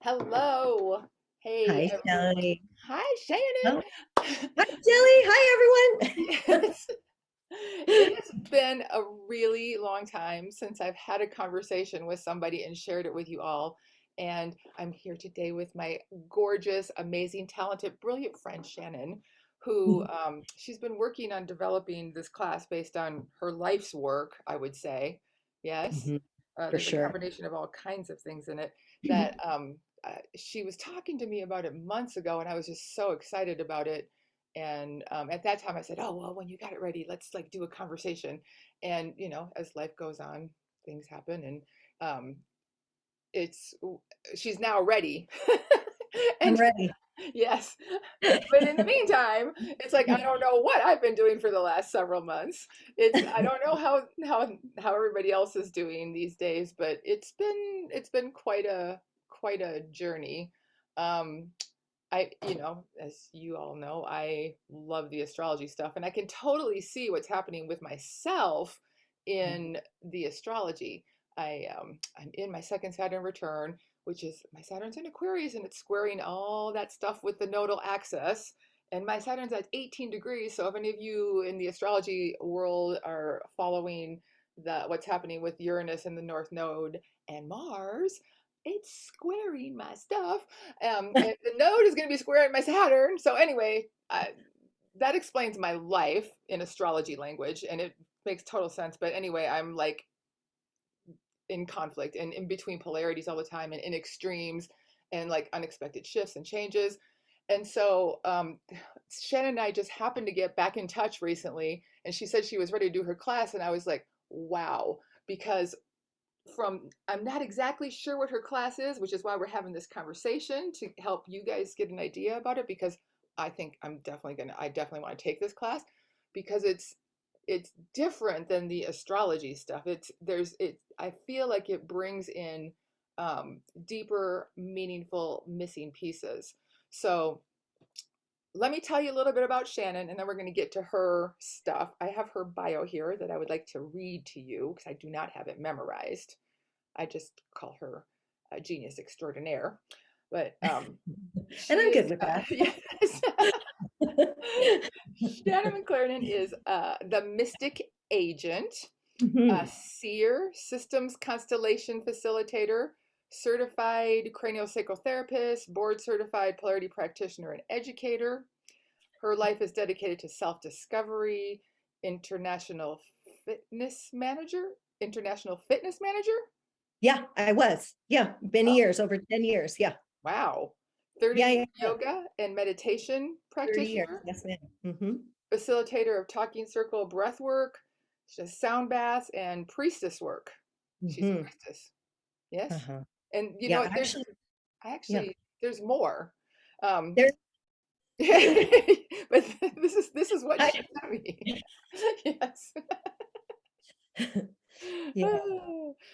Hello. Hey, Hi, everyone. Shelley. Hi, Oh, Shannon. hi, Shelley. Hi, everyone. Yes. It has been a really long time since I've had a conversation with somebody and shared it with you all. And I'm here today with my gorgeous, amazing, talented, brilliant friend, Shannon, who she's been working on developing this class based on her life's work, I would say. Yes. Mhm, for There's a sure. combination of all kinds of things in it that she was talking to me about it months ago, and I was just so excited about it. And at that time, I said, "Oh well, when you got it ready, let's like do a conversation." And as life goes on, things happen, and um, it's she's now ready. I'm And ready. yes, but in the meantime, it's like I don't know what I've been doing for the last several months. I don't know how everybody else is doing these days, but it's been quite a journey. Um, as you all know, I love the astrology stuff, and I can totally see what's happening with myself in the astrology. I'm in my second Saturn return, which is my Saturn's in Aquarius, and it's squaring all that stuff with the nodal axis. And my Saturn's at 18 degrees. So if any of you in the astrology world are following what's happening with Uranus in the North Node and Mars, it's squaring my stuff. And the node is going to be squaring my Saturn. So anyway, that explains my life in astrology language, and it makes total sense. But anyway, I'm like in conflict and in between polarities all the time, and in extremes, and like unexpected shifts and changes. And so Shannon and I just happened to get back in touch recently, and she said she was ready to do her class, and I was like, wow, because I'm not exactly sure what her class is, which is why we're having this conversation to help you guys get an idea about it, because I definitely want to take this class because it's different than the astrology stuff. I feel like it brings in deeper, meaningful missing pieces. So let me tell you a little bit about Shannon, and then we're going to get to her stuff. I have her bio here that I would like to read to you because I do not have it memorized. I just call her a genius extraordinaire. But And she I'm is, good with that. yes. Shannon McClernand is the mystic agent, a Mhm. seer, systems constellation facilitator, certified craniosacral therapist, board certified polarity practitioner, and educator. Her life is dedicated to self discovery, international international fitness manager. Yeah, I was. Yeah, many Oh, years, over 10 years. Yeah. wow. Yeah, 30-year yeah, yeah. yoga and meditation 30 years. practitioner, Yes, ma'am. Hmm. facilitator of talking circle breath work, sound baths, and priestess work. She's a Hmm. priestess. Yes. Uh-huh. And you know Yeah, what? actually, yeah. There's more. Um, There's, but this is what I, she sent me. Yes. yeah,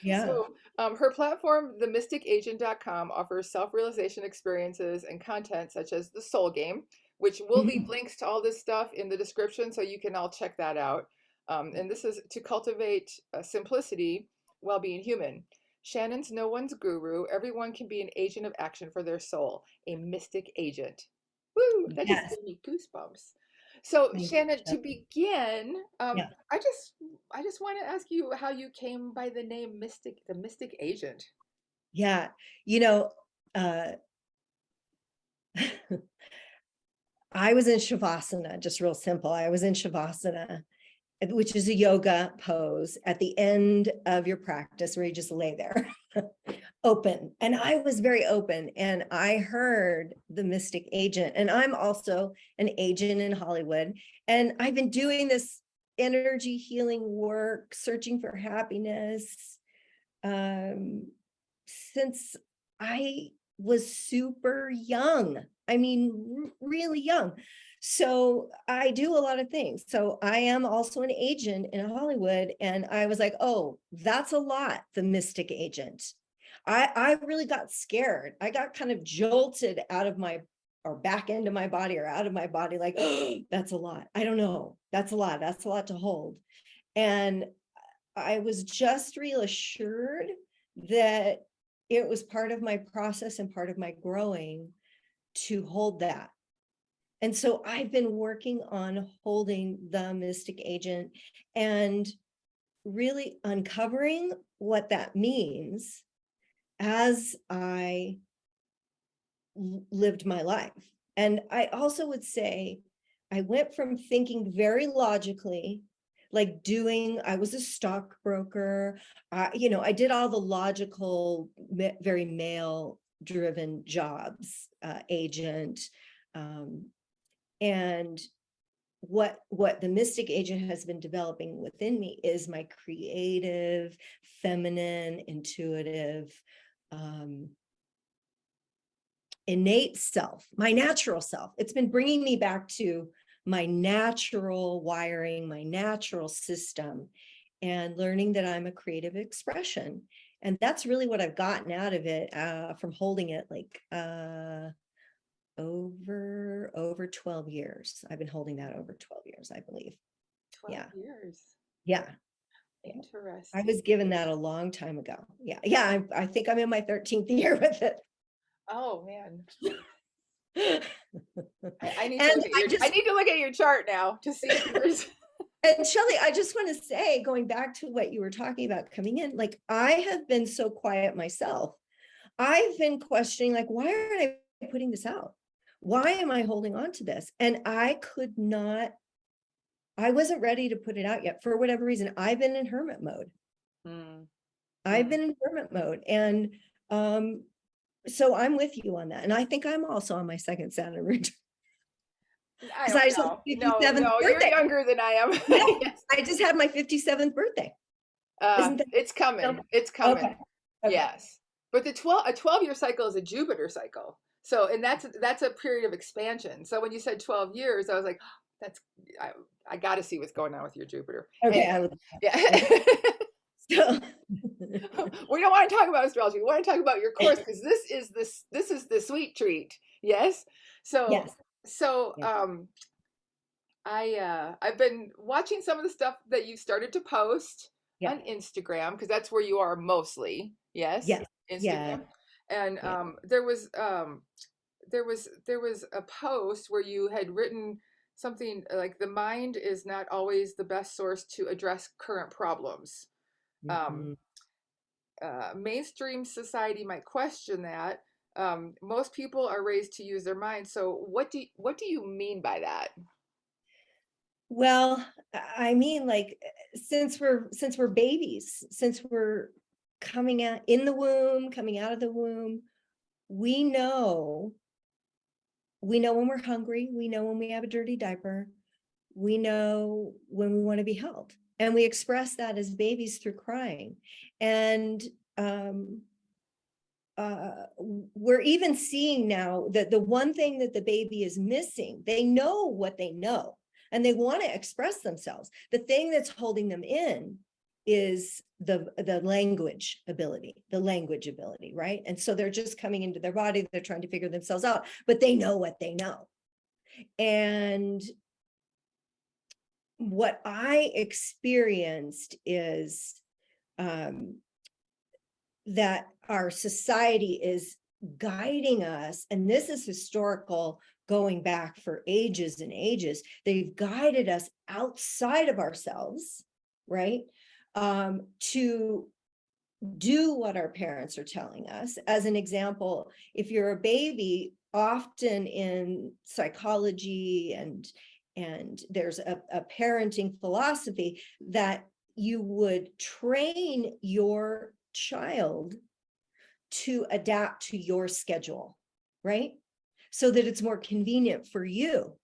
yeah. So, her platform, themysticagent.com, offers self realization experiences and content such as the Soul Game, which we'll leave Mhm. links to all this stuff in the description so you can all check that out. And this is to cultivate simplicity while being human. Shannon's no one's guru. Everyone can be an agent of action for their soul, a mystic agent. Woo! That just Yes. gave me goosebumps. So, Thank Shannon, you. to begin, Yeah. I just want to ask you how you came by the name Mystic, the Mystic Agent. Yeah. You know, uh, I was in Shavasana, just real simple. I was in Shavasana, which is a yoga pose at the end of your practice where you just lay there open. And I was very open, and I heard the mystic agent. And I'm also an agent in Hollywood. And I've been doing this energy healing work, searching for happiness, um, since I was super young. I mean, really young. So I do a lot of things. So I am also an agent in Hollywood. And I was like, oh, that's a lot, the mystic agent. I really got scared. I got kind of jolted out of my or back into my body or out of my body, like, oh, that's a lot. I don't know. That's a lot. That's a lot to hold. And I was just reassured that it was part of my process and part of my growing to hold that. And so I've been working on holding the mystic agent and really uncovering what that means as I lived my life. And I also would say I went from thinking very logically, like I was a stockbroker. I did all the logical, very male driven jobs, agent. And what the mystic agent has been developing within me is my creative, feminine, intuitive, innate self, my natural self. It's been bringing me back to my natural wiring, my natural system, and learning that I'm a creative expression. And that's really what I've gotten out of it, from holding it like over 12 years. I've been holding that over 12 years, I believe. 12 Yeah. years. Yeah. Interesting. I was given that a long time ago. Yeah. Yeah. I think I'm in my 13th year with it. Oh man. I need to And look at I need to look at your chart now to see if there's and Shelley, I just want to say, going back to what you were talking about coming in, like I have been so quiet myself. I've been questioning, like, why aren't I putting this out? Why am I holding on to this? And I wasn't ready to put it out yet for whatever reason. I've been in hermit mode. I've been in hermit mode. And so I'm with you on that. And I think I'm also on my second Saturn return. I Because don't I just know. had No, 57th no, you're birthday. younger than I am. Yeah, Yes. I just had my 57th birthday. Isn't that It's coming. It's coming. okay? Okay. Yes. But a 12-year cycle is a Jupiter cycle. So, and that's a period of expansion. So when you said 12 years, I was like, that's I got to see what's going on with your Jupiter. Okay. Anyway, yeah. Okay. So, We don't want to talk about astrology. We want to talk about your course because this is the sweet treat. Yes. So yes. so Yeah. I've been watching some of the stuff that you started to post Yeah. on Instagram because that's where you are mostly. Yes, Yes. Yeah. Instagram. And Yeah. there was a post where you had written something like the mind is not always the best source to address current problems. Um, Mhm. Mainstream society might question that. Most people are raised to use their mind. So what do you mean by that? Well, I mean, like, since we're babies, since we're coming out in the womb, coming out of the womb, we know when we're hungry, we know when we have a dirty diaper, we know when we want to be held. And we express that as babies through crying. And we're even seeing now that the one thing that the baby is missing, they know what they know and they want to express themselves. The thing that's holding them in is the language ability, right? And so they're just coming into their body, they're trying to figure themselves out, but they know what they know. And what I experienced is that our society is guiding us, and this is historical, going back for ages and ages. They've guided us outside of ourselves, right? To do what our parents are telling us. As an example, if you're a baby, often in psychology and there's a parenting philosophy that you would train your child to adapt to your schedule, right? So that it's more convenient for you.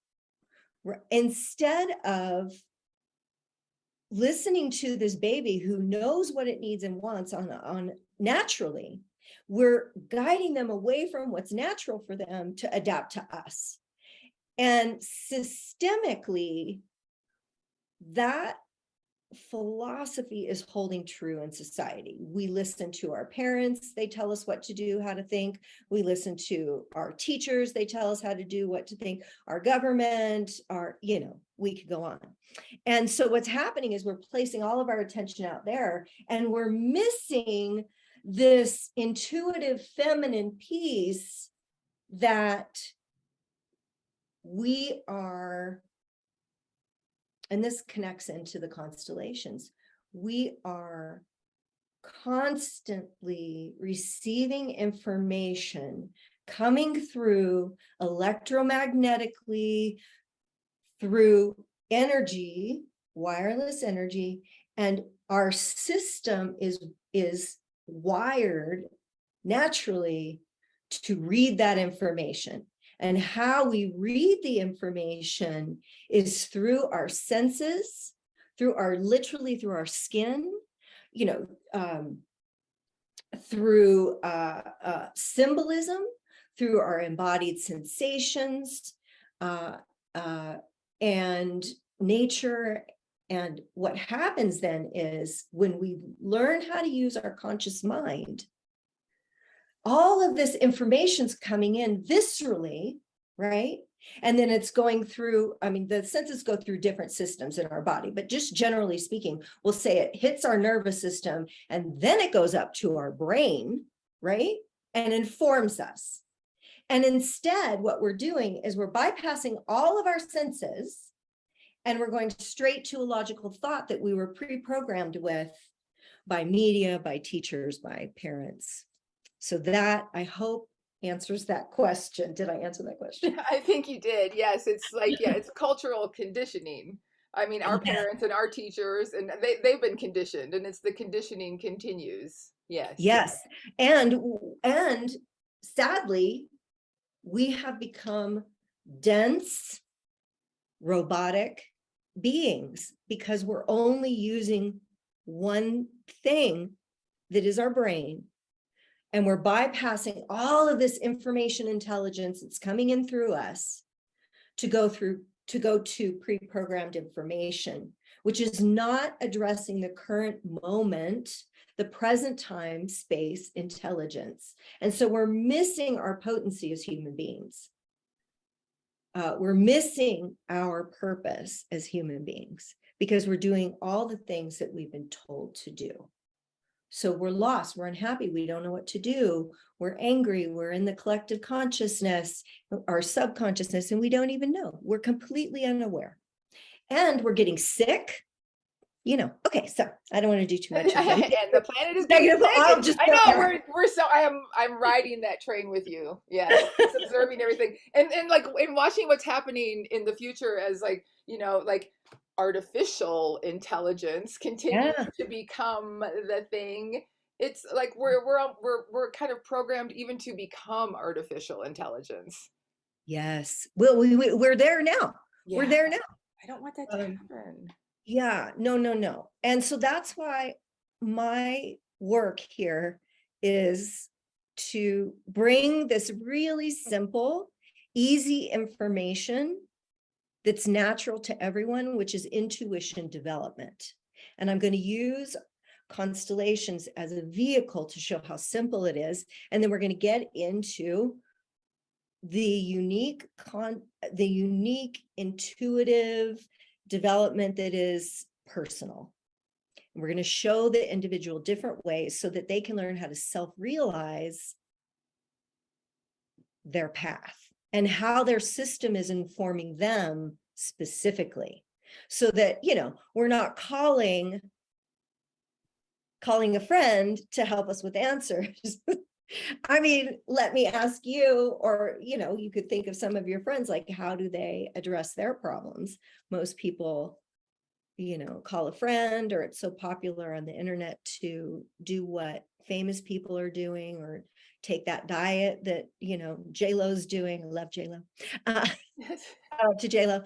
Instead of listening to this baby who knows what it needs and wants on naturally, we're guiding them away from what's natural for them to adapt to us. And systemically, that philosophy is holding true in society. We listen to our parents, they tell us what to do, how to think. We listen to our teachers, they tell us how to do, what to think. Our government, we could go on. And so what's happening is we're placing all of our attention out there and we're missing this intuitive feminine piece that we are, and this connects into the constellations, we are constantly receiving information coming through electromagnetically, through energy, wireless energy, and our system is wired naturally to read that information. And how we read the information is through our senses, literally through our skin, through symbolism, through our embodied sensations, and nature. And what happens then is when we learn how to use our conscious mind, all of this information's coming in viscerally, right? And then it's going through, the senses go through different systems in our body, but just generally speaking, we'll say it hits our nervous system and then it goes up to our brain, right? And informs us. And instead, what we're doing is we're bypassing all of our senses and we're going straight to a logical thought that we were pre-programmed with by media, by teachers, by parents. So that, I hope, answers that question. Did I answer that question? I think you did. Yes, it's like, yeah, it's cultural conditioning. I mean, our parents and our teachers, and they've been conditioned, and it's the conditioning continues. Yes. Yes. And sadly, we have become dense, robotic beings because we're only using one thing that is our brain. And we're bypassing all of this information intelligence that's coming in through us to go to pre-programmed information, which is not addressing the current moment, the present time, space, intelligence. And so we're missing our potency as human beings. We're missing our purpose as human beings because we're doing all the things that we've been told to do. So we're lost, we're unhappy, we don't know what to do, we're angry, we're in the collective consciousness, our subconsciousness, and we don't even know. We're completely unaware. And we're getting sick. Okay, so I don't want to do too much. And the planet is getting sick. I know we're so I'm riding that train with you. Yeah, just observing everything and like in watching what's happening in the future as like artificial intelligence continues to become the thing. It's like we're kind of programmed even to become artificial intelligence. Yes, well, we're there now. Yeah. We're there now. I don't want that to happen. Yeah, no. And so that's why my work here is to bring this really simple, easy information that's natural to everyone, which is intuition development. And I'm going to use constellations as a vehicle to show how simple it is. And then we're going to get into the unique intuitive development that is personal. And we're going to show the individual different ways so that they can learn how to self-realize their path and how their system is informing them specifically, so that we're not calling a friend to help us with answers. I mean, let me ask you, or you could think of some of your friends, like how do they address their problems? Most people call a friend, or it's so popular on the internet to do what famous people are doing, or take that diet that J-Lo's doing. I love J-Lo. To J-Lo.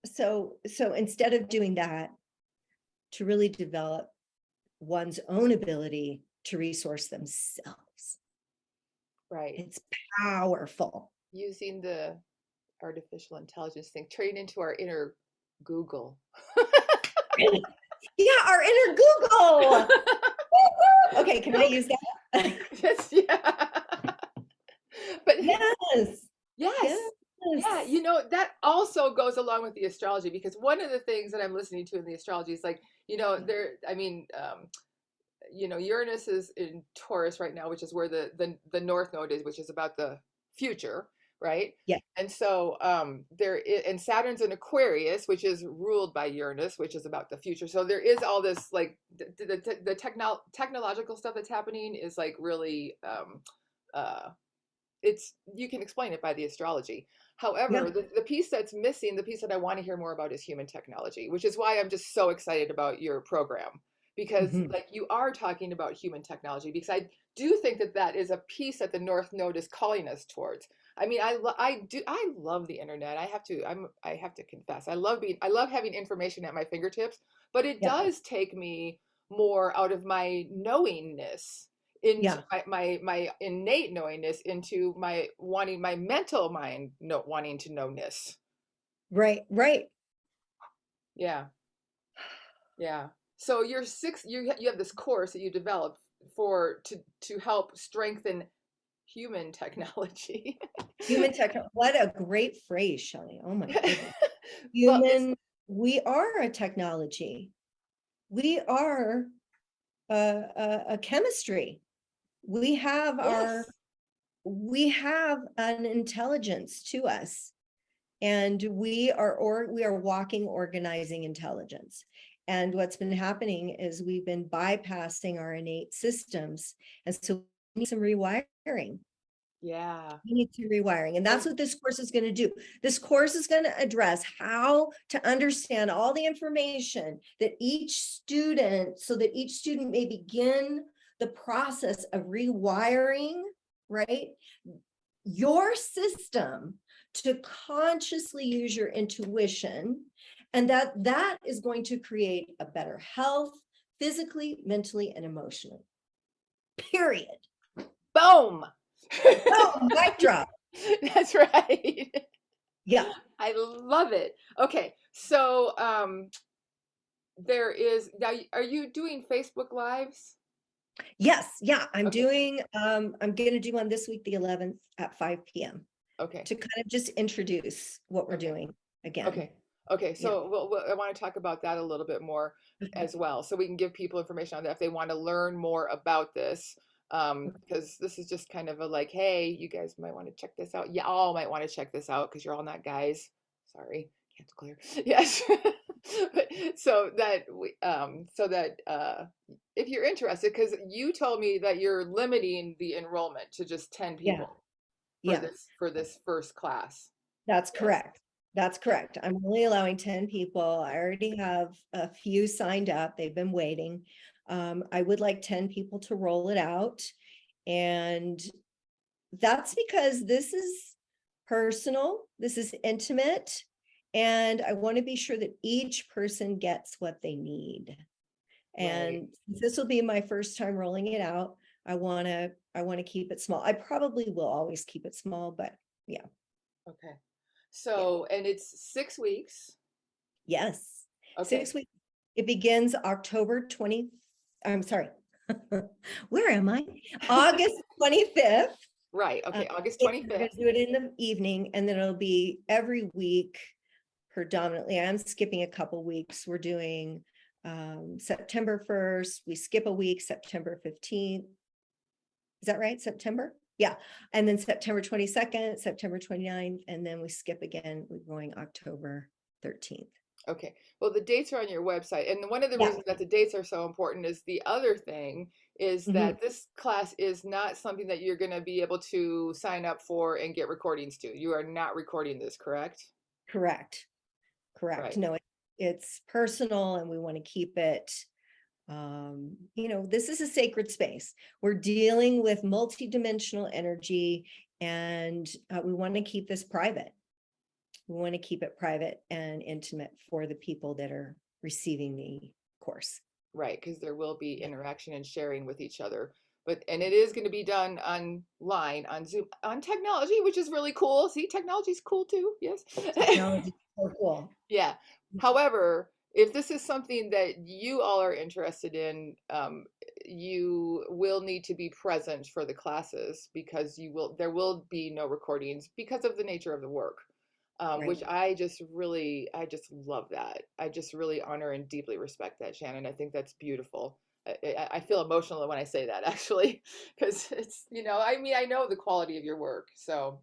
So instead of doing that, to really develop one's own ability to resource themselves. Right. It's powerful. Using the artificial intelligence thing, train into our inner Google. Yeah, our inner Google. Okay, can I use that? Yes, yeah. But yes. Yeah, Yes. that also goes along with the astrology, because one of the things that I'm listening to in the astrology is like, I mean, Uranus is in Taurus right now, which is where the North Node is, which is about the future, right? Yeah. And so and Saturn's in Aquarius, which is ruled by Uranus, which is about the future. So there is all this like the technological stuff that's happening is like really uh, it's you can explain it by the astrology. Yeah. However, the piece that's missing, the piece that I want to hear more about is human technology, which is why I'm just so excited about your program, because Mhm. like you are talking about human technology, because I do think that that is a piece that the North Node is calling us towards. I mean, I love the internet. I have to confess. I love having information at my fingertips, but it Yeah. does take me more out of my knowingness into Yeah. my innate knowingness into my wanting my mental mind wanting to knownness. Right. Right. Yeah, yeah. So you have this course that you developed for to help strengthen human technology. Human tech. What a great phrase, Shelley. Oh my goodness. Well, it's Human, we are a technology. We are a chemistry. We have our, yes. we have an intelligence to us, and we are walking organizing intelligence. And what's been happening is we've been bypassing our innate systems, and so we need some rewiring. Yeah. We need some rewiring, and that's And what this course is going to do. This course is going to address how to understand all the information that each student, so that each student may begin the process of rewiring, right? Your system to consciously use your intuition, and that is going to create a better health physically, mentally, and emotionally, period. boom. Oh, mic drop. That's right. Yeah. I love it. Okay, so there is now. Are you doing Facebook Lives? Yes, yeah, Okay, I'm gonna do one this week, the 11th at 5 p.m. okay, to kind of just introduce what we're okay, doing again. okay, okay. Yeah. So I want to talk about that a little bit more Okay. as well, so we can give people information on that if they want to learn more about this. Okay. Because this is just kind of a like, hey, you guys might want to check this out. Y'all might want to check this out because you're all not guys. Sorry, cancel clear. Yes. But so that if you're interested, because you told me that you're limiting the enrollment to just 10 Yeah. people Yeah. for this first class. That's Yes. correct. That's Okay. correct. I'm only allowing 10 people. I already have a few signed up. They've been waiting. I would like 10 people to roll it out. And that's because this is personal, this is intimate, and I want to be sure that each person gets what they need. Right. And since this will be my first time rolling it out, I want to keep it small. I probably will always keep it small, but yeah, Okay. yeah. So, and it's 6 weeks. Yes. Okay. 6 weeks. It begins October 20. I'm sorry. Where am I? August 25th. Right. Okay. August We're going 25th. to do it in the evening, and then it'll be every week predominantly. I'm skipping a couple weeks. We're doing September 1st. We skip a week, September 15th. Is that right? September? Yeah. And then September 22nd, September 29th, and then we skip again. We're going October 13th. Okay. Well, the dates are on your website. And one of the Yeah. reasons that the dates are so important is the other thing is Mhm. that this class is not something that you're going to be able to sign up for and get recordings to. You are not recording this, correct? Correct. Correct. Right. No, it's personal, and we want to keep it. This is a sacred space. We're dealing with multidimensional energy, and we want to keep this private. We want to keep it private and intimate for the people that are receiving the course. Right. Because there will be Yeah. interaction and sharing with each other. And it is going to be done online on Zoom on technology, which is really cool. See, technology is cool too. Yes. Technology is so cool. Yeah. However, if this is something that you all are interested in, you will need to be present for the classes because there will be no recordings because of the nature of the work. which Right. I just love that. I just really honor and deeply respect that, Shannon. I think that's beautiful. I feel emotional when I say that, actually, because it's, I mean, I know the quality of your work, so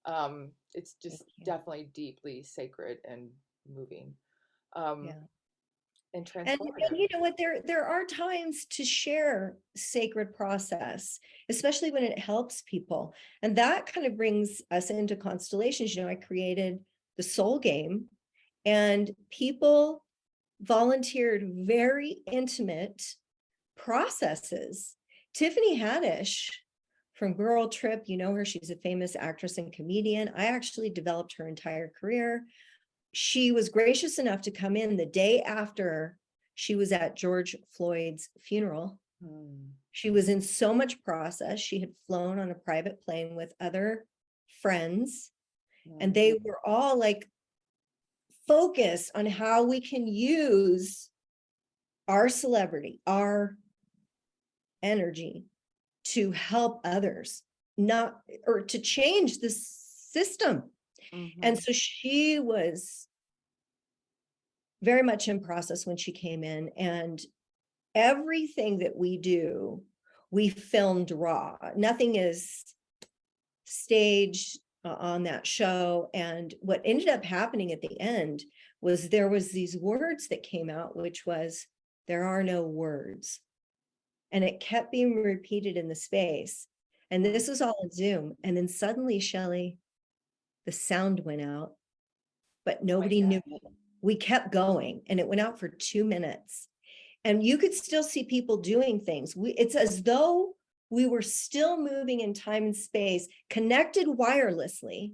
it's Thank just you. definitely deeply sacred and moving, um, Yeah. and And transformative. you know what, there are times to share sacred process, especially when it helps people. And that kind of brings us into constellations. I created the soul game, and people volunteered very intimate processes. Tiffany Haddish from Girl Trip, you know her, she's a famous actress and comedian. I actually developed her entire career. She was gracious enough to come in the day after she was at George Floyd's funeral. Hmm. She was in so much process. She had flown on a private plane with other friends, and Hmm. they were all like focused on how we can use our celebrity, our energy to help others, not or to change the system. And Hmm. so she was very much in process when she came in, and everything that we do, we filmed raw. Nothing is staged on that show. And what ended up happening at the end was there was these words that came out, which was, there are no words. And it kept being repeated in the space. And Hmm. this was all on Zoom. And then suddenly, Shelley, the sound went out, but Oh my nobody knew God. it. We kept going, and it went out for 2 minutes. And you could still see people doing things. It's as though we were still moving in time and space, connected wirelessly.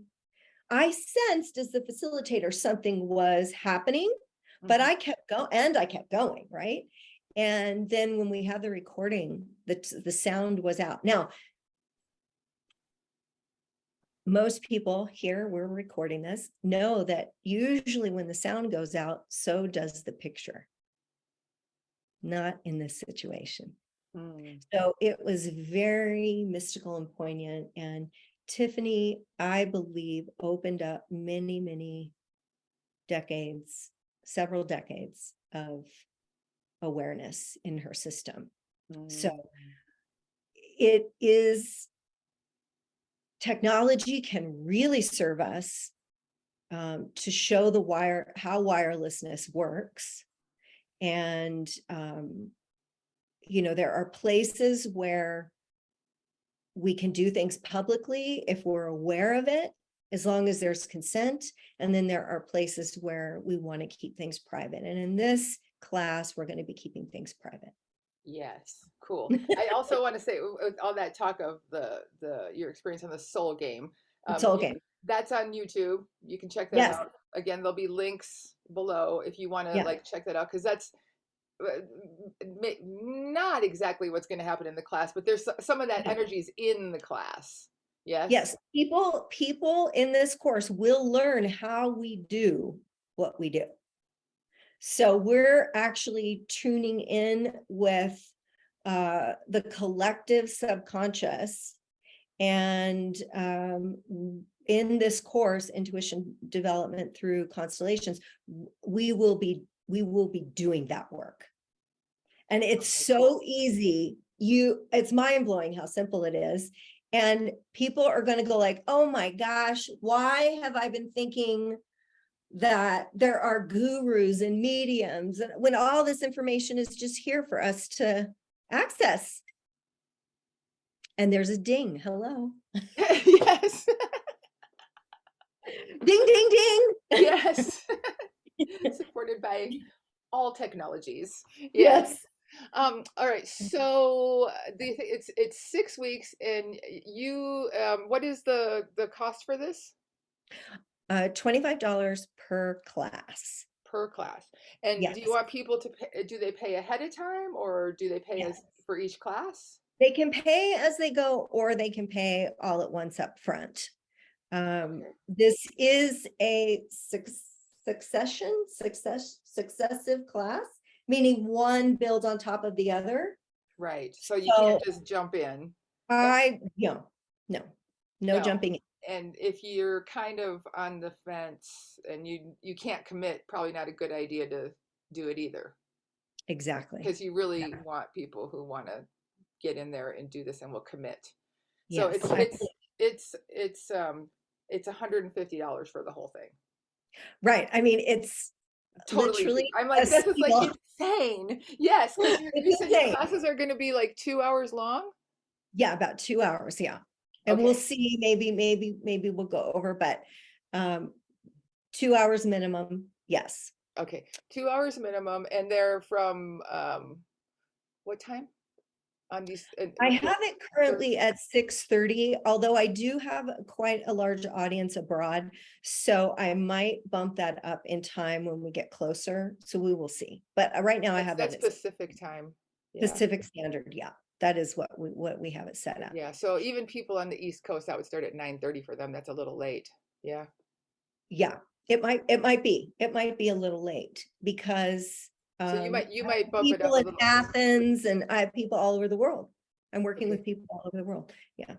I sensed as the facilitator something was happening, but Hmm. I kept going, and I kept going, right? And then when we had the recording, the sound was out. Now, most people here, we're recording this, know that usually when the sound goes out, so does the picture. Not in this situation. Hmm. So it was very mystical and poignant. And Tiffany, I believe, opened up many, many decades, several decades of awareness in her system. So Hmm. it is, technology can really serve us to show how wirelessness works. And, there are places where we can do things publicly if we're aware of it, as long as there's consent. And then there are places where we want to keep things private. And in this class, we're going to be keeping things private. Yes, cool. I also want to say, with all that talk of the your experience on the Soul Game, It's all you game. that's on YouTube. You can check that Yes. out. Again, there'll be links below if you want to Yeah. like check that out, because that's uh, not exactly what's going to happen in the class, but there's some of that No. energy's in the class. Yes. Yes. People in this course will learn how we do what we do. So we're actually tuning in with the collective subconscious. And in this course, intuition development through constellations, we will be doing that work. And it's Okay, so cool. easy. It's mind-blowing how simple it is. And people are going to go like, oh my gosh, why have I been thinking that there are gurus and mediums when all this information is just here for us to access? And there's a ding. Hello. Yes. Ding, ding, ding. Yes. Supported by all technologies. Yes. Yes. All right. So it's 6 weeks, and you what is the cost for this $25 per class. per class? And do you Yes. want people to pay, do they pay ahead of time, or do they pay Yes. as for each class? They can pay as they go, or they can pay all at once up front. Okay. This is a successive class, meaning one builds on top of the other. Right. So you can't So just jump in. And no, no no. jumping in. and if you're kind of on the fence and you can't commit, probably not a good idea to do it either, Exactly. because you really want people who want to get in there and do this and will commit. So Yes. it's $150 for the whole thing. Right. I mean, it's Totally. literally I'm a like, this is like steal. insane. Yes, because you It's said your insane. classes are going to be like 2 hours long. Yeah, about 2 hours. Yeah. And we'll Okay. see, maybe we'll go over, but 2 hours minimum. Yes. Okay. 2 hours minimum. And they're from what time on these? I With have it currently at 6:30, although I do have quite a large audience abroad. So I might bump that up in time when we get closer. So we will see. But right now I have it that's at Pacific time. Yeah. Pacific Standard. Yeah, that is what we have it set at. Yeah. So even people on the East Coast, that would start at 9:30 for them. That's a little late. Yeah. Yeah, it might be a little late because So you might bump it people up a in little. Athens and I have people all over the world. I'm working Okay. with people all over the world. Yeah.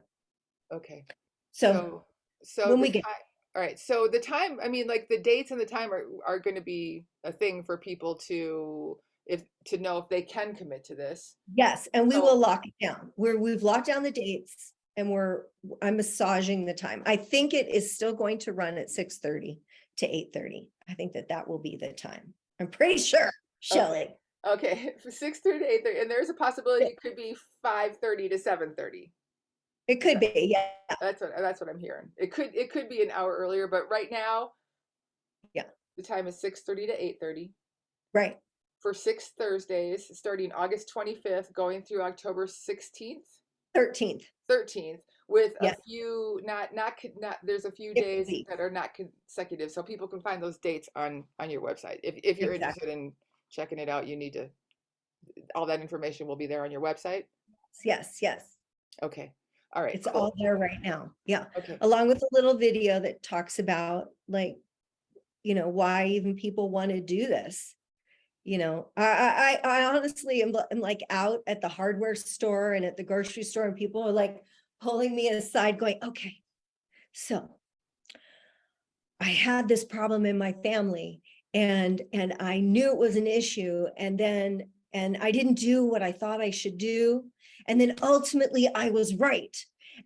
Okay. So So, so when the we get, time, all right. So the time, I mean, like the dates and the time are going to be a thing for people to, if to know if they can commit to this. yes, and we will So, lock it down. We've locked down the dates and I'm massaging the time. I think it is still going to run at 6:30 to 8:30. I think that will be the time. I'm pretty sure, okay, Shelley. okay, for 6:30 to 8:30, and there's a possibility it could be 5:30 to 7:30. It Is could that, be, yeah, that's what I'm hearing. It could be an hour earlier, but right now yeah, the time is 6:30 to 8:30 right. for 6 Thursdays, starting August 25th, going through October 16th. 13th. 13th, with a Yeah, few not there's a few it could days be. that are not consecutive, so people can find those dates on your website. If you're Exactly. interested in checking it out, you need to, all that information will be there on your website. Yes, yes. Okay. All right, It's all cool. there right now. Yeah. Okay. Along with a little video that talks about like, why even people want to do this. I honestly am like out at the hardware store and at the grocery store, and people are like pulling me aside going, okay, so I had this problem in my family and I knew it was an issue, and I didn't do what I thought I should do. And then ultimately I was right.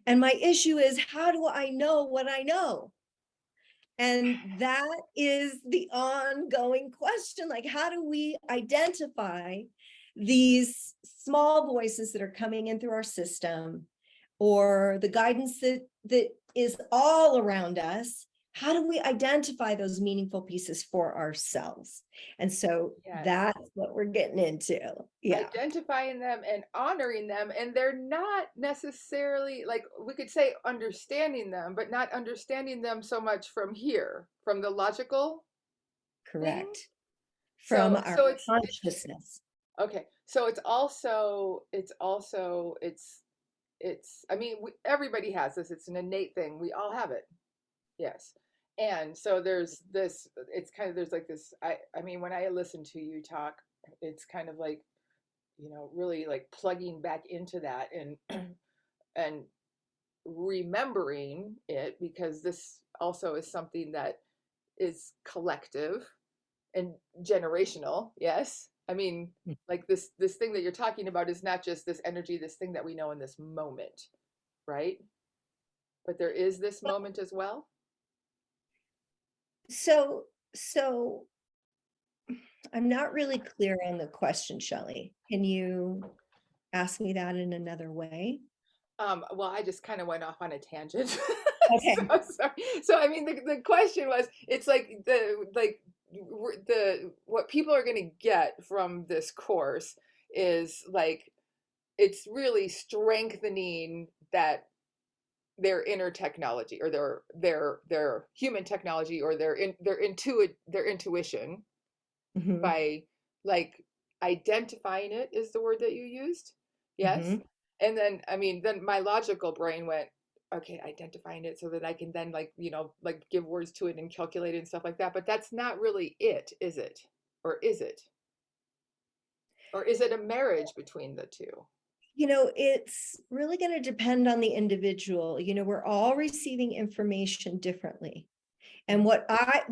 And my issue is, how do I know what I know? And that is the ongoing question. Like, how do we identify these small voices that are coming in through our system, or the guidance that is all around us? How do we identify those meaningful pieces for ourselves? And so Yes. that's what we're getting into. Yeah, Identifying them and honoring them, and they're not necessarily, like, we could say understanding them, but not understanding them so much from here, from the logical thing. correct. From So our so it's consciousness. okay. So it's I mean, everybody has this. It's an innate thing. We all have it. Yes. And so there's this, it's kind of, there's like this, I mean, when I listen to you talk, it's kind of like, really like plugging back into that and and remembering it, because this also is something that is collective and generational. Yes. I mean, like this thing that you're talking about is not just this energy, this thing that we know in this moment, right? But there is this moment as well. So I'm not really clear on the question, Shelley. Can you ask me that in another way? Well, I just kind of went off on a tangent. So, Okay. sorry. So, I mean, the question was, it's like the what people are going to get from this course is like, it's really strengthening that their inner technology, or their human technology, or their intuition, Hmm. by like identifying it, is the word that you used. Yes. Hmm. And then, I mean, then my logical brain went, okay, identifying it so that I can then, like, like give words to it and calculate it and stuff like that. But that's not really it, is it? Or is it? Or is it a marriage between the two? it's really going to depend on the individual. We're all receiving information differently. And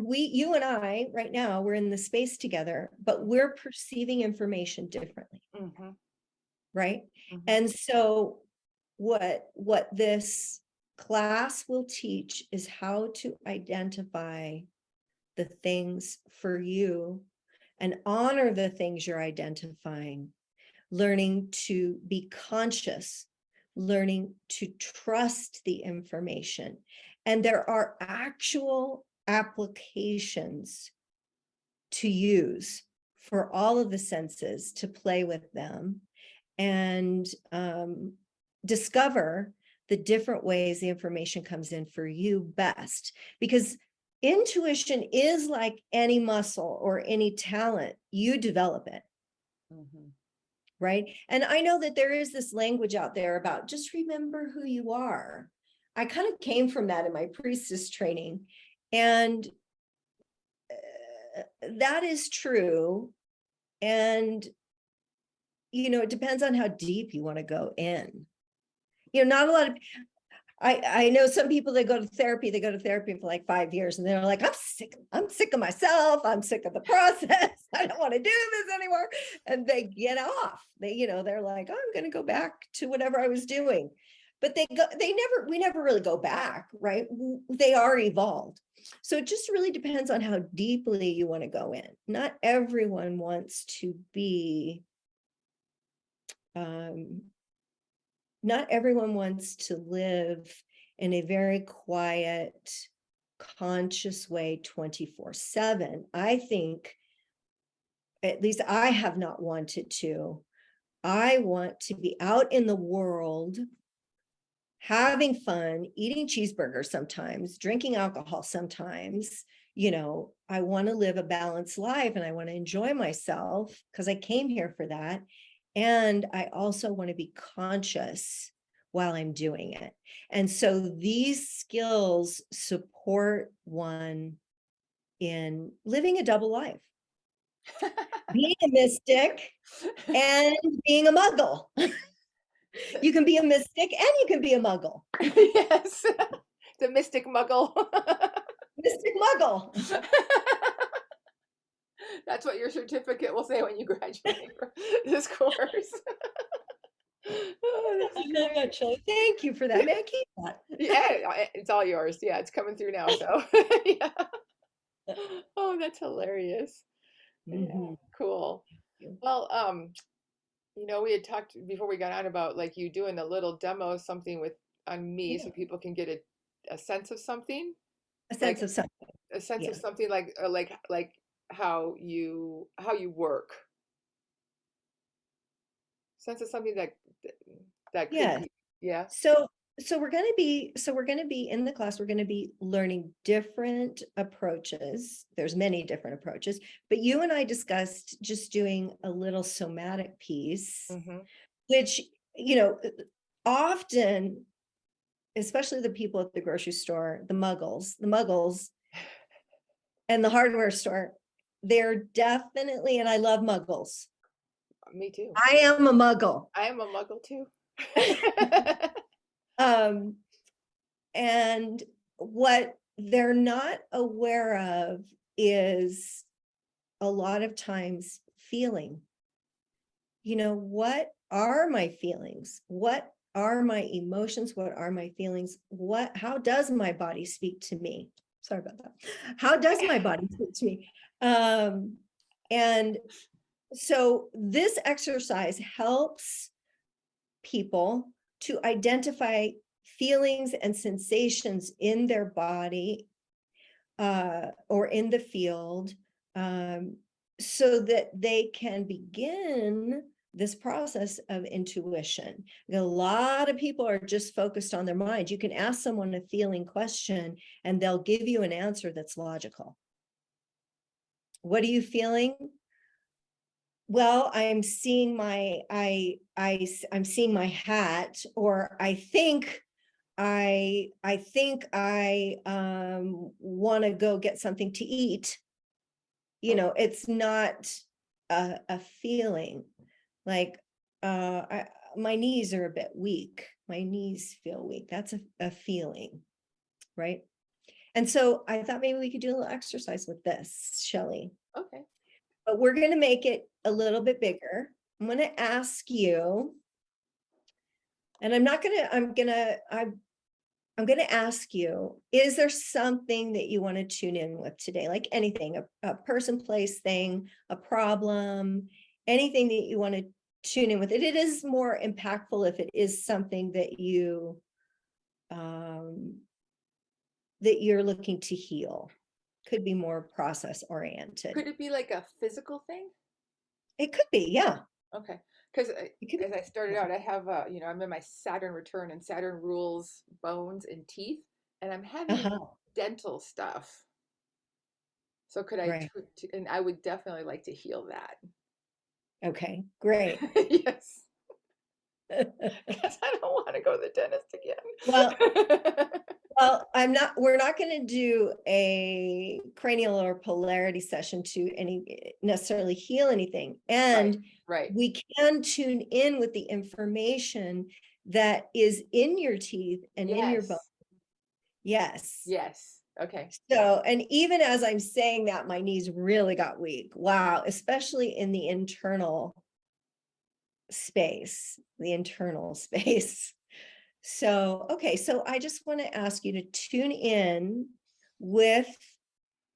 you and I, right now, we're in the space together, but we're perceiving information differently. Mm-hmm. Right. Mm-hmm. And so what this class will teach is how to identify the things for you and honor the things you're identifying, learning to be conscious, learning to trust the information. And there are actual applications to use for all of the senses, to play with them and discover the different ways the information comes in for you best. Because intuition is like any muscle or any talent, you develop it. Mm-hmm. Right. And I know that there is this language out there about just remember who you are. I kind of came from that in my priestess training. And that is true. And, it depends on how deep you want to go in. Not a lot of, I know some people that go to therapy, for like 5 years and they're like, I'm sick of myself. I'm sick of the process. I don't want to do this anymore. And they get off. They're like, oh, I'm going to go back to whatever I was doing. But we never really go back, right? They are evolved. So it just really depends on how deeply you want to go in. Not everyone wants to be, not everyone wants to live in a very quiet, conscious way 24/7. I think, at least I have not wanted to. I want to be out in the world, having fun, eating cheeseburgers sometimes, drinking alcohol sometimes. I want to live a balanced life and I want to enjoy myself because I came here for that. And I also want to be conscious while I'm doing it. And so these skills support one in living a double life, being a mystic and being a muggle. You can be a mystic and you can be a muggle. Yes. The mystic muggle. Mystic muggle. That's what your certificate will say when you graduate from this course. Oh, Actually, thank you for that. May I keep that? yeah, it's all yours. Yeah, it's coming through now. So, yeah. Oh, that's hilarious. Yeah, Mhm. cool. Well, we had talked before we got on about like you doing a little demo of something with on me Yeah. so people can get a sense of something, A like sense of something. a sense of Yeah. something like how you work. Sense of something that could Yes. be, yeah. So we're going to be in the class, we're going to be learning different approaches. There's many different approaches, but you and I discussed just doing a little somatic piece, Mm-hmm. which, often, especially the people at the grocery store, the muggles and the hardware store, they're definitely, and I love muggles. Me too. I am a muggle. I am a muggle too. Um, and what they're not aware of is a lot of times feeling. What are my feelings? What are my emotions? What are my feelings? How does my body speak to me? Sorry about that. How does my body speak to me? And so this exercise helps people to identify feelings and sensations in their body or in the field, so that they can begin this process of intuition. A lot of people are just focused on their mind. You can ask someone a feeling question and they'll give you an answer that's logical. What are you feeling? Well, I'm seeing I'm seeing my hat, or I think I want to go get something to eat. It's not a feeling. Like my knees are a bit weak. My knees feel weak. That's a feeling, right? And so I thought maybe we could do a little exercise with this, Shelley. Okay. But we're going to make it a little bit bigger. I'm going to ask you, and I'm going to ask you, is there something that you want to tune in with today? Like anything, a person, place, thing, a problem, anything that you want to tune in with it. It is more impactful if it is something that that you're looking to heal. Could be more process oriented. Could it be like a physical thing? It could be, yeah. Okay. Because It could as I started out, I have, I'm in my Saturn return, and Saturn rules bones and teeth, and I'm having Uh-huh. dental stuff. So could I, Right. and I would definitely like to heal that. Okay, great. Yes. Because I don't want to go to the dentist Well, again. we're not going to do a cranial or polarity session to any necessarily heal anything. Right, And right. we can tune in with the information that is in your teeth and in your bone. Yes, Yes. yes. Okay. So, and even as I'm saying that, my knees really got weak. Wow. Especially in the internal space, So, okay. So I just want to ask you to tune in with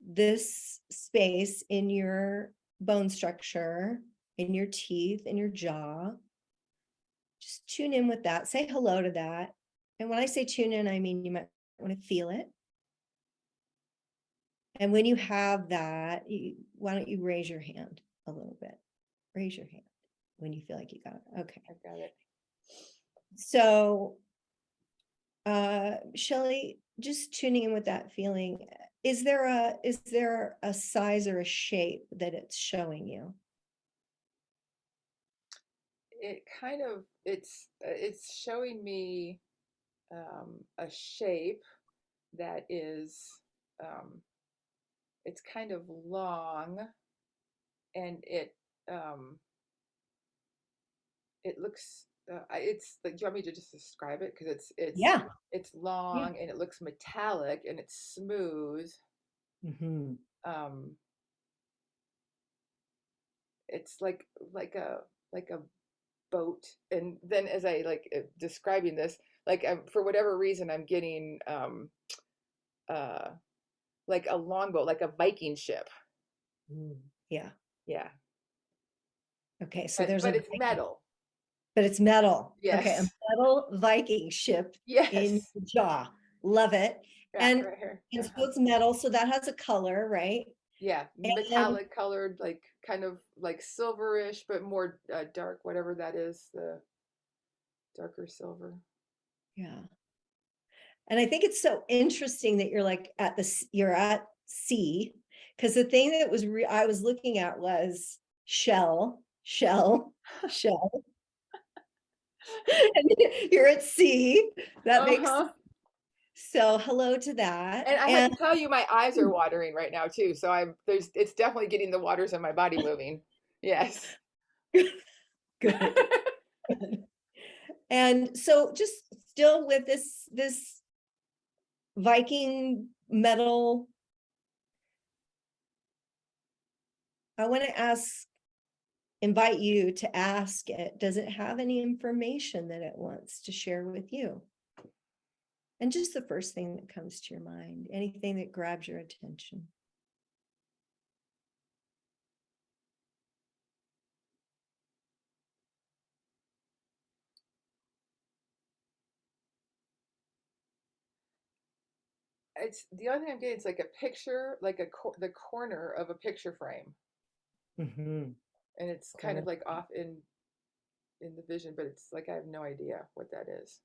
this space in your bone structure, in your teeth, in your jaw. Just tune in with that. Say hello to that. And when I say tune in, I mean you might want to feel it. And when you have that, why don't you raise your hand a little bit? Raise your hand when you feel like you got it. Okay. I got it. So, Shelley, just tuning in with that feeling, is there a size or a shape that it's showing you? It kind of, it's showing me a shape that is, um, it's kind of long, and um, it looks, it's like, do you want me to just describe it? Because Yeah. it's Yeah. long, and it looks metallic, and it's smooth. Mm-hmm. Um, it's like a boat. And then as I describing this, for whatever reason, I'm getting uh like a longboat, like a Viking ship. Yeah. Yeah. Okay. So but there's but a it's metal. but it's metal. Okay, a Yes. metal Viking ship in Yes. your jaw. Love it. Yeah, And right here. and so it's metal, so that has a color, right? Yeah, And metallic colored, like kind of like silverish, but more dark, whatever that is, the darker silver. yeah. And I think it's so interesting that you're like you're at sea, because the thing that I was looking at was shell. And you're at sea. That makes Uh-huh. so hello to that. And I have And to tell you, my eyes are watering right now too. So it's definitely getting the waters in my body moving. Yes. good. And so just still with this Viking metal, I want to invite you to ask it, does it have any information that it wants to share with you? And just the first thing that comes to your mind, anything that grabs your attention. It's the only thing I'm getting. It's like a picture, like the corner of a picture frame, Mm-hmm. and it's kind of Cool. like off in the vision, but it's like I have no idea what that is.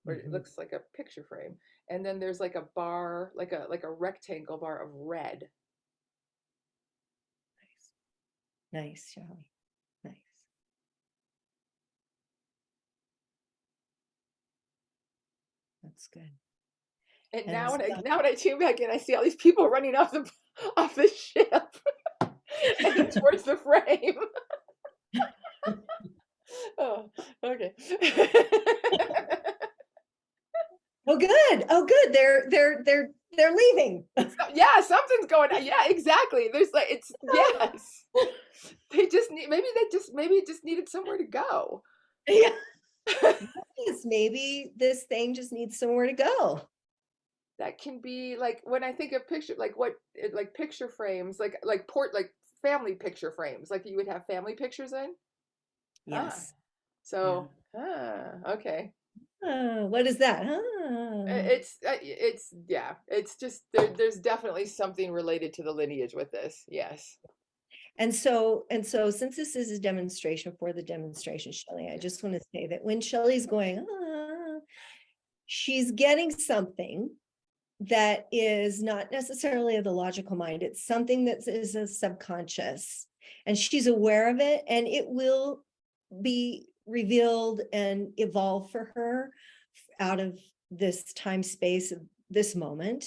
But it Mm-hmm. looks like a picture frame, and then there's like a bar, like a rectangle bar of red. Nice. Nice, Shelley. Nice. That's good. And And now when I tune back in, I see all these people running off the ship, heading towards the frame. Oh, okay. they're leaving. Yeah, something's going on. Yeah, exactly. There's like, it's, yes. They just need, maybe it just needed somewhere to go. Yeah. Yes, maybe this thing just needs somewhere to go. That can be like, when I think of picture, like what, like picture frames, like family picture frames, like you would have family pictures in. Ah, Yes. Yeah. so, okay. What is that? Yeah, it's just there's definitely something related to the lineage with this. Yes. And so since this is a demonstration for the demonstration, Shelley, I just want to say that when Shelley's going, she's getting something that is not necessarily of the logical mind. It's something that is a subconscious, and she's aware of it, and it will be revealed and evolve for her out of this time space of this moment.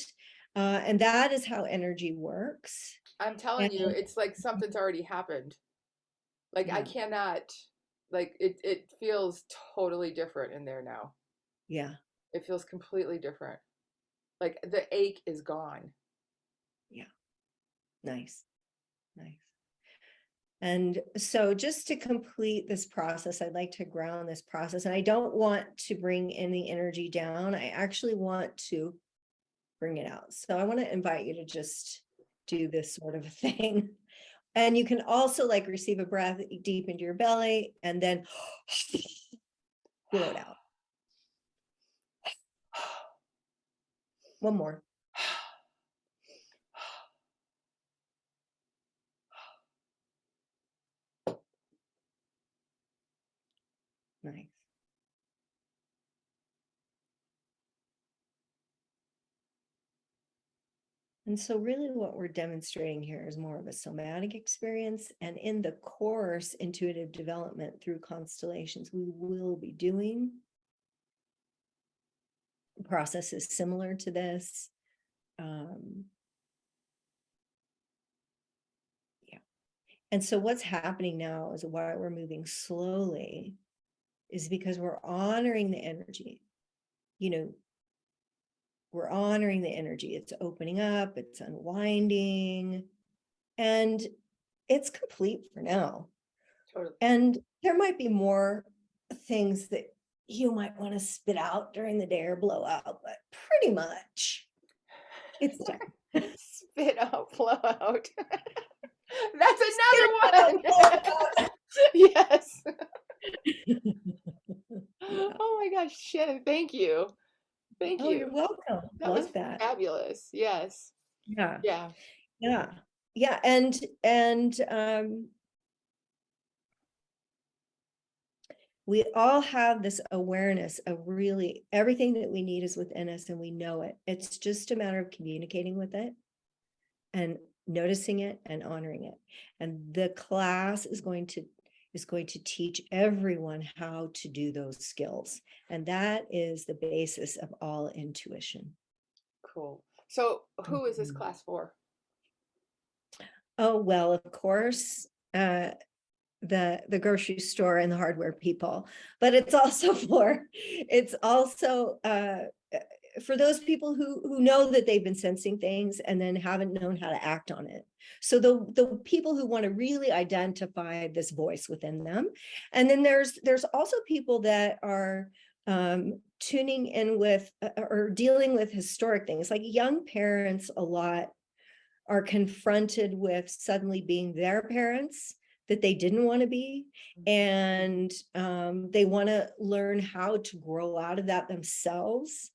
And that is how energy works. I'm telling And you, it's like something's already happened. Like I yeah, cannot, like it feels totally different in there now. yeah, It feels completely different. Like the ache is gone. yeah. Nice, nice. And so just to complete this process, I'd like to ground this process. And I don't want to bring any energy down. I actually want to bring it out. So I want to invite you to just do this sort of thing. And you can also like receive a breath deep into your belly and then blow it out. One more. Nice. And so really what we're demonstrating here is more of a somatic experience. And in the course, intuitive development through constellations, we will be doing processes similar to this. Yeah. And so what's happening now is why we're moving slowly is because we're honoring the energy. You know, we're honoring the energy. It's opening up, it's unwinding, and it's complete for now. Totally. And there might be more things that you might want to spit out during the day or blow out, but pretty much it's done. Spit out, blow out. That's Spit out, another blow one. out. Yes. Yeah. Oh my gosh, Shannon, thank you. Thank Oh, you. you're welcome. That was Love that. fabulous. Yes. Yeah. Yeah. Yeah. Yeah. And we all have this awareness of really everything that we need is within us and we know it. It's just a matter of communicating with it and noticing it and honoring it. And the class is going to teach everyone how to do those skills. And that is the basis of all intuition. Cool. So who is this Mhm. class for? Oh, well, of course, the grocery store and the hardware people, but it's also for those people who know that they've been sensing things and then haven't known how to act on it. So the people who want to really identify this voice within them. And then there's also people that are tuning in with or dealing with historic things, like young parents a lot are confronted with suddenly being their parents that they didn't want to be. And they want to learn how to grow out of that themselves.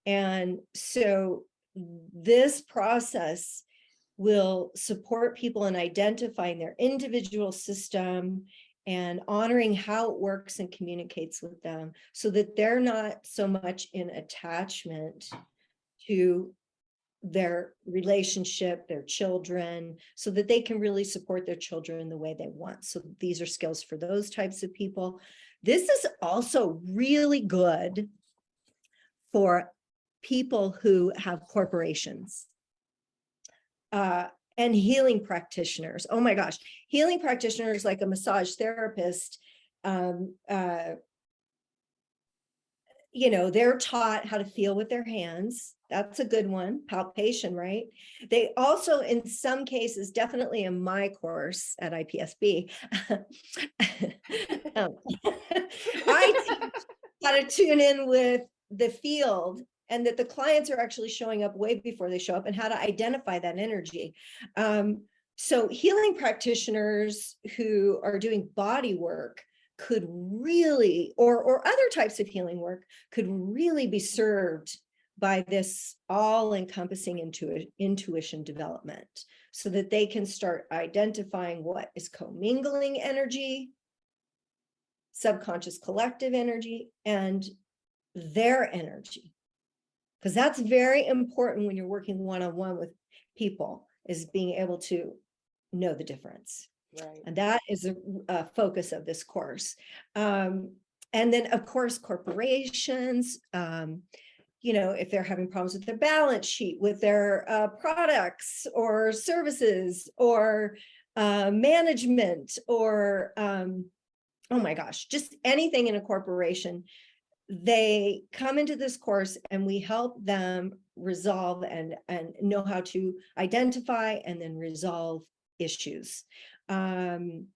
And so this process will support people in identifying their individual system and honoring how it works and communicates with them so that they're not so much in attachment to their relationship, their children, so that they can really support their children the way they want. So these are skills for those types of people. This is also really good for people who have corporations and healing practitioners. Oh my gosh, healing practitioners like a massage therapist, they're taught how to feel with their hands. That's a good one. Palpation, right? They also, in some cases, definitely in my course at IPSB, um, I teach how to tune in with the field, and that the clients are actually showing up way before they show up, and how to identify that energy. So healing practitioners who are doing body work could really, or other types of healing work, could really be served by this all-encompassing intuition development, so that they can start identifying what is commingling energy, subconscious collective energy, and their energy. Because that's very important when you're working one-on-one with people, is being able to know the difference. Right. And that is a focus of this course. And then, of course, corporations, if they're having problems with their balance sheet, with their products or services, or management, or oh my gosh, just anything in a corporation, they come into this course and we help them resolve and know how to identify and then resolve issues. And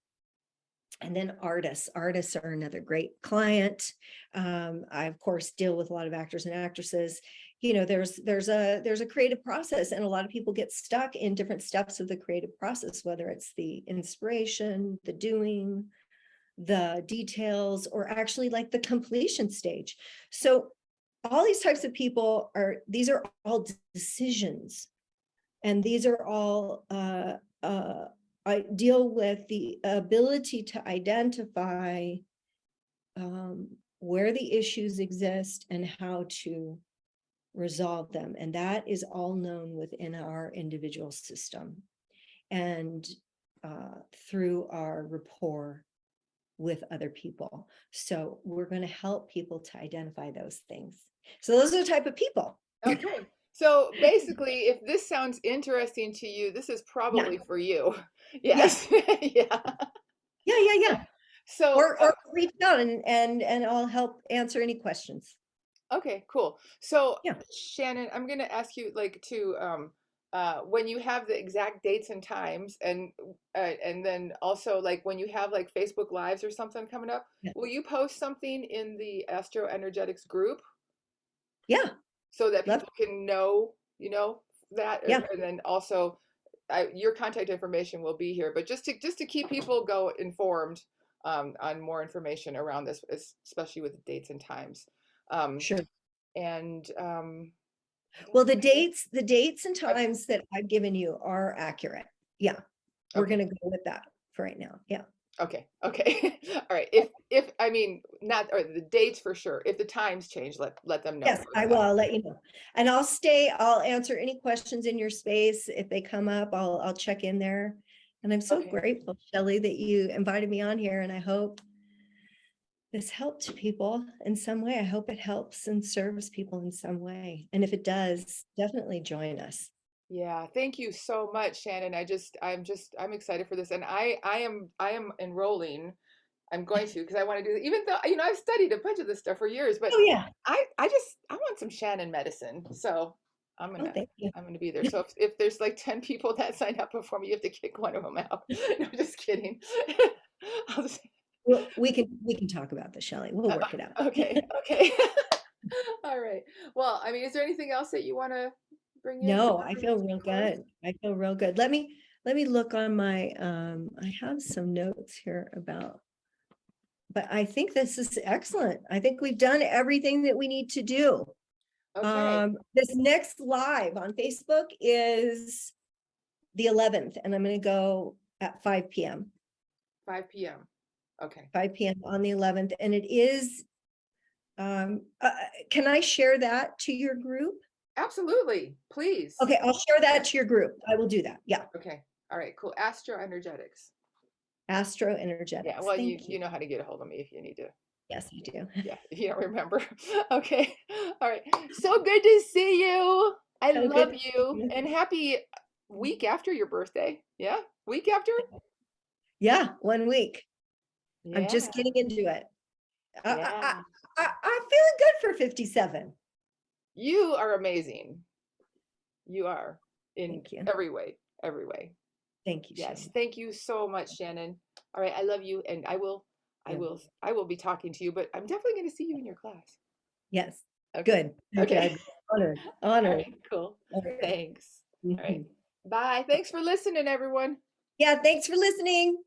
then artists are another great client. I of course deal with a lot of actors and actresses. There's a creative process, and a lot of people get stuck in different steps of the creative process, whether it's the inspiration, the doing, the details, or actually like the completion stage. So all these types of people these are all decisions, and these are all I deal with the ability to identify where the issues exist and how to resolve them. And that is all known within our individual system, and through our rapport with other people. So we're going to help people to identify those things. So those are the type of people. Okay. So basically, if this sounds interesting to you, this is Yeah. probably for you. Yes. Yeah. Yeah. So, Or reach out and I'll help answer any questions. okay, cool. So, Yeah. Shannon, I'm going to ask you like to when you have the exact dates and times, and then also like when you have like Facebook Lives or something coming up, Yeah. will you post something in the Astro Energetics group Yeah. so that Love. people can know, that, Yeah. and then also your contact information will be here, but just to keep people informed on more information around this, especially with dates and times. Um, Sure. and Well, the dates and uh, times that I've given you are accurate. Yeah. We're okay, going to go with that for right now. Yeah. okay. All right. If I mean not or the dates for sure. If the times change, let them know Yes, about I will. that. I'll let you know. And I'll answer any questions in your space. If they come up, I'll check in there. And I'm so Okay. grateful, Shelley, that you invited me on here. And I hope this helped people in some way. I hope it helps and serves people in some way. And if it does, definitely join us. Yeah, thank you so much, Shannon. I'm excited for this, and I am enrolling. I'm going to because I want to do even though I've studied a bunch of this stuff for years, but Oh, yeah. I want some Shannon medicine. So I'm Oh, gonna thank you. I'm gonna be there. So if there's like 10 people that sign up before me, you have to kick one of them out. No, just kidding. I'll just, Well, we can talk about this, Shelley. We'll work it out. okay. All right. Well, I mean, is there anything else that you want to bring in No, or I bring feel into the real course? good. I feel real good. Let me look on my I have some notes here about, but I think this is excellent. I think we've done everything that we need to do. Okay, This next live on Facebook is the 11th, and I'm going to go at 5 p.m. 5 p.m. Okay. 5 p.m. on the 11th, and it is. Can I share that to your group? Absolutely. Please. Okay, I'll share that to your group. I will do that. Yeah, Okay. All right, cool. Astro Energetics. Astro Yeah, Energetics. well, you Thank you. you know how to get a hold of me if you need to. Yes, I do. Yeah, if you don't remember. Okay. All right. So good to see you. I So good love to see you. you. And happy week after your birthday. Yeah? Week after? Yeah, 1 week. I'm Yeah. just getting into it. I'm Yeah. feeling good for 57. You are amazing. You are in Thank you. every way, every way. Thank you, Yes. Shannon. Thank you so much, Shannon. All right. I love you. And Yeah. I will be talking to you, but I'm definitely going to see you in your class. Yes. Okay. Good. Okay. Okay. I'd be honored. All Honored. right. Cool. Okay. Thanks. All right. Mhm. Bye. Thanks for listening, everyone. Yeah. Thanks for listening.